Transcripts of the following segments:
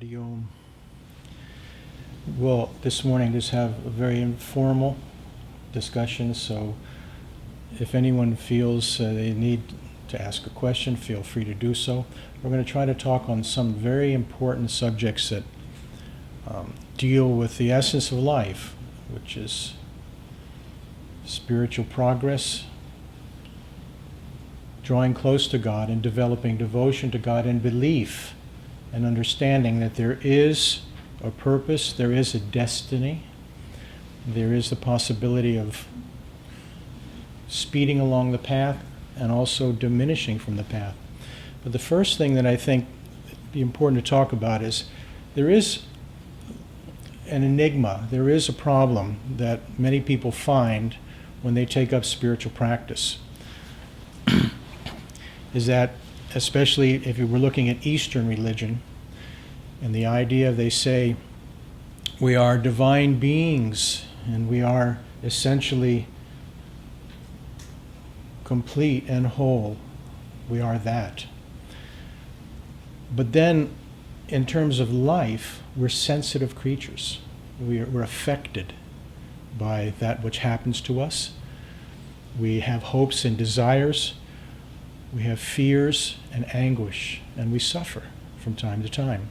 Hadi Om. Well, this morning just have a very informal discussion, so if anyone feels they need to ask a question, feel free to do so. We're going to try to talk on some very important subjects that deal with the essence of life, which is spiritual progress, drawing close to God and developing devotion to God and belief and understanding that there is a purpose, there is a destiny, there is the possibility of speeding along the path and also diminishing from the path. But the first thing that I think would be important to talk about is there is an enigma, there is a problem that many people find when they take up spiritual practice. Is that, especially if you were looking at Eastern religion, and the idea, they say, we are divine beings, and we are essentially complete and whole. We are that. But then, in terms of life, we're sensitive creatures. We're affected by that which happens to us. We have hopes and desires. We have fears and anguish, and we suffer from time to time.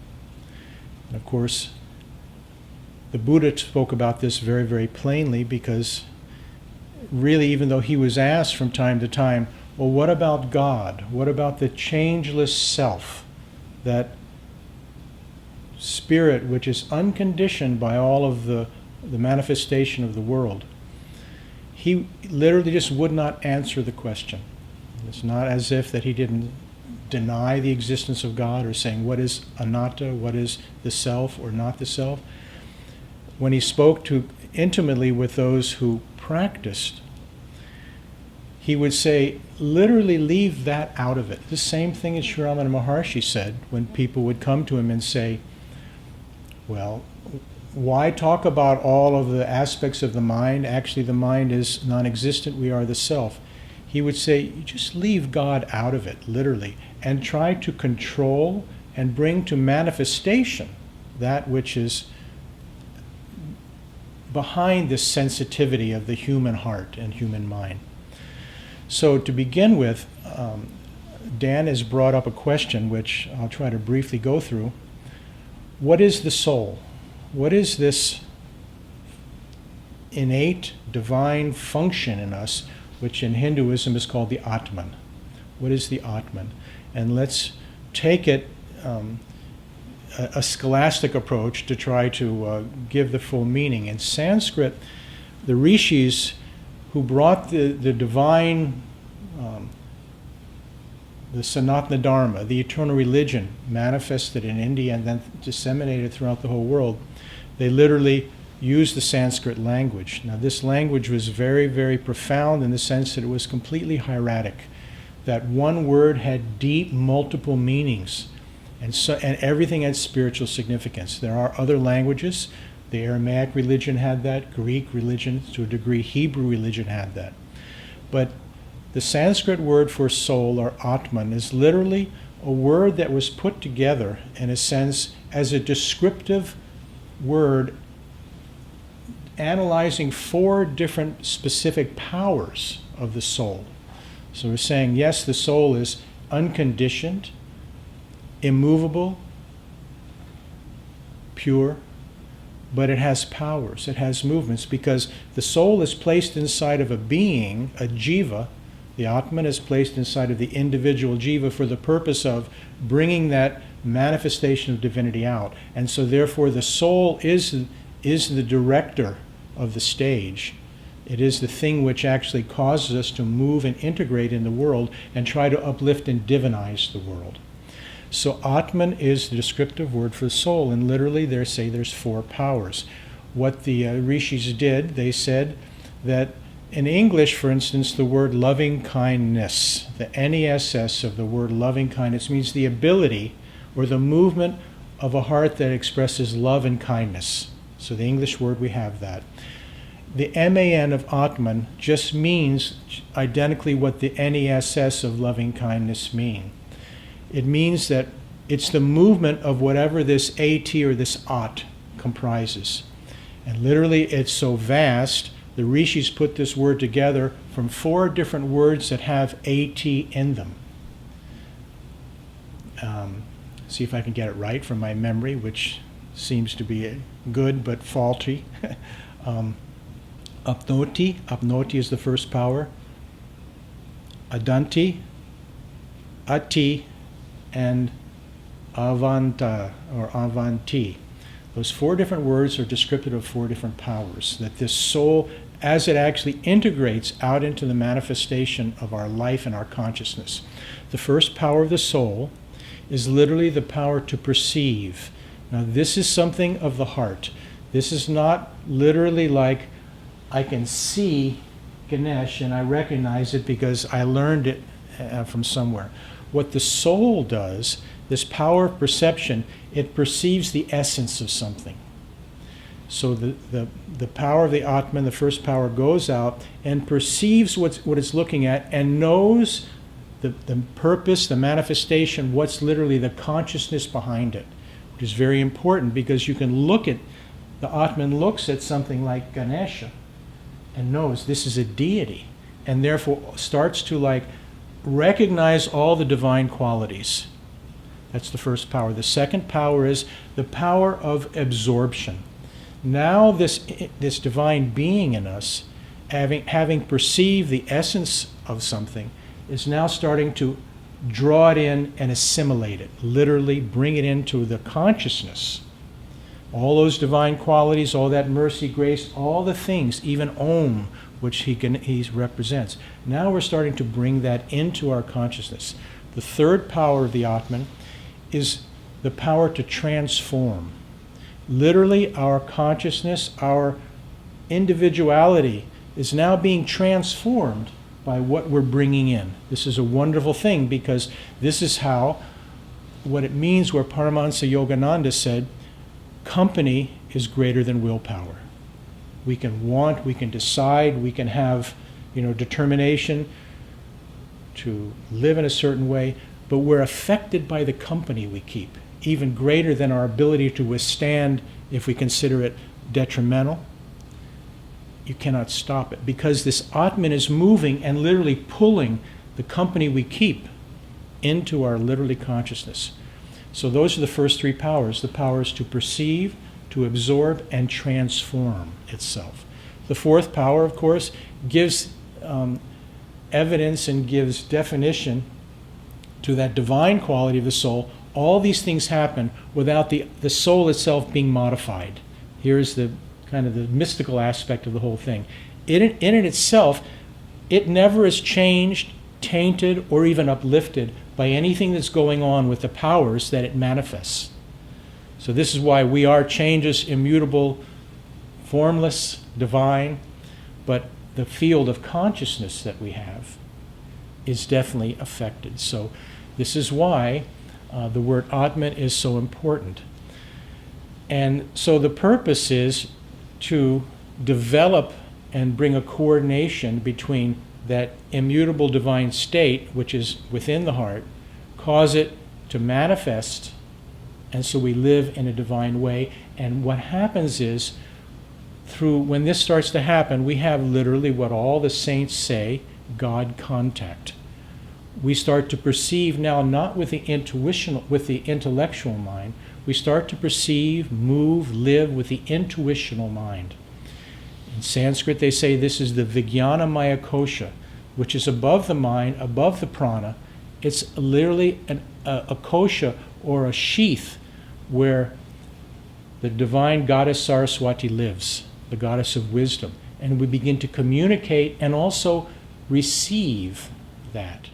And of course, the Buddha spoke about this very, very plainly, because really, even though he was asked from time to time, well, what about God? What about the changeless self, that spirit which is unconditioned by all of the manifestation of the world? He literally just would not answer the question. It's not as if that he didn't deny the existence of God or saying what is anatta, what is the self or not the self. When he spoke to intimately with those who practiced, he would say, literally leave that out of it. The same thing as Sri Ramana Maharshi said when people would come to him and say, well, why talk about all of the aspects of the mind? Actually, the mind is non-existent. We are the self. He would say, you just leave God out of it, literally, and try to control and bring to manifestation that which is behind the sensitivity of the human heart and human mind. So to begin with, Dan has brought up a question which I'll try to briefly go through. What is the soul? What is this innate divine function in us, which in Hinduism is called the Atman? What is the Atman? And let's take it a scholastic approach to try to give the full meaning. In Sanskrit, the rishis who brought the divine, the Sanatana Dharma, the eternal religion, manifested in India and then disseminated throughout the whole world, they literally used the Sanskrit language. Now, this language was very, very profound in the sense that it was completely hieratic, that one word had deep, multiple meanings, and everything had spiritual significance. There are other languages. The Aramaic religion had that, Greek religion, to a degree, Hebrew religion had that. But the Sanskrit word for soul, or Atman, is literally a word that was put together, in a sense, as a descriptive word analyzing 4 different specific powers of the soul. So we're saying, yes, the soul is unconditioned, immovable, pure, but it has powers, it has movements, because the soul is placed inside of a being, a jiva. The Atman is placed inside of the individual jiva for the purpose of bringing that manifestation of divinity out. And so therefore the soul is the director of the stage. It is the thing which actually causes us to move and integrate in the world and try to uplift and divinize the world. So Atman is the descriptive word for the soul, and literally they say there's 4 powers. What the rishis did, they said that in English, for instance, the word loving kindness, the NESS of the word loving kindness, means the ability or the movement of a heart that expresses love and kindness. So the English word, we have that. The MAN of Atman just means identically what the NESS of loving kindness mean. It means that It's the movement of whatever this AT or this At comprises. And literally, it's so vast, the rishis put this word together from 4 different words that have AT in them. See if I can get it right from my memory, which seems to be good but faulty. Apnoti is the first power. Adanti, Ati, and Avanta or Avanti. Those 4 different words are descriptive of 4 different powers, that this soul, as it actually integrates out into the manifestation of our life and our consciousness. The first power of the soul is literally the power to perceive. Now, this is something of the heart. This is not literally like I can see Ganesh and I recognize it because I learned it from somewhere. What the soul does, this power of perception, it perceives the essence of something. So the power of the Atman, the first power, goes out and perceives what it's looking at and knows the purpose, the manifestation, what's literally the consciousness behind it, which is very important because you can look at, the Atman looks at something like Ganesha and knows this is a deity and therefore starts to recognize all the divine qualities. That's the first power. The second power is the power of absorption. Now this divine being in us, having perceived the essence of something, is now starting to draw it in and assimilate it, literally bring it into the consciousness. All those divine qualities, all that mercy, grace, all the things, even Om, which he represents. Now we're starting to bring that into our consciousness. The third power of the Atman is the power to transform. Literally, our consciousness, our individuality is now being transformed by what we're bringing in. This is a wonderful thing because this is what it means where Paramahansa Yogananda said, company is greater than willpower. We can want, we can decide, we can have, determination to live in a certain way, but we're affected by the company we keep, even greater than our ability to withstand if we consider it detrimental. You cannot stop it because this Atman is moving and literally pulling the company we keep into our literally consciousness. So those are the first 3 powers. The powers to perceive, to absorb, and transform itself. The fourth power, of course, gives evidence and gives definition to that divine quality of the soul. All these things happen without the soul itself being modified. Here's the kind of the mystical aspect of the whole thing. In it itself, it never is changed, tainted, or even uplifted by anything that's going on with the powers that it manifests. So this is why we are changeless, immutable, formless, divine, but the field of consciousness that we have is definitely affected. So this is why the word Atman is so important. And so the purpose is to develop and bring a coordination between that immutable divine state, which is within the heart, cause it to manifest, and so we live in a divine way. And what happens is, when this starts to happen, we have literally what all the saints say, God contact. We start to perceive now, not with the intellectual mind, we start to perceive, move, live with the intuitional mind. In Sanskrit, they say this is the Vijnana Maya Kosha, which is above the mind, above the prana. It's literally a kosha, or a sheath, where the divine goddess Saraswati lives, the goddess of wisdom. And we begin to communicate and also receive that.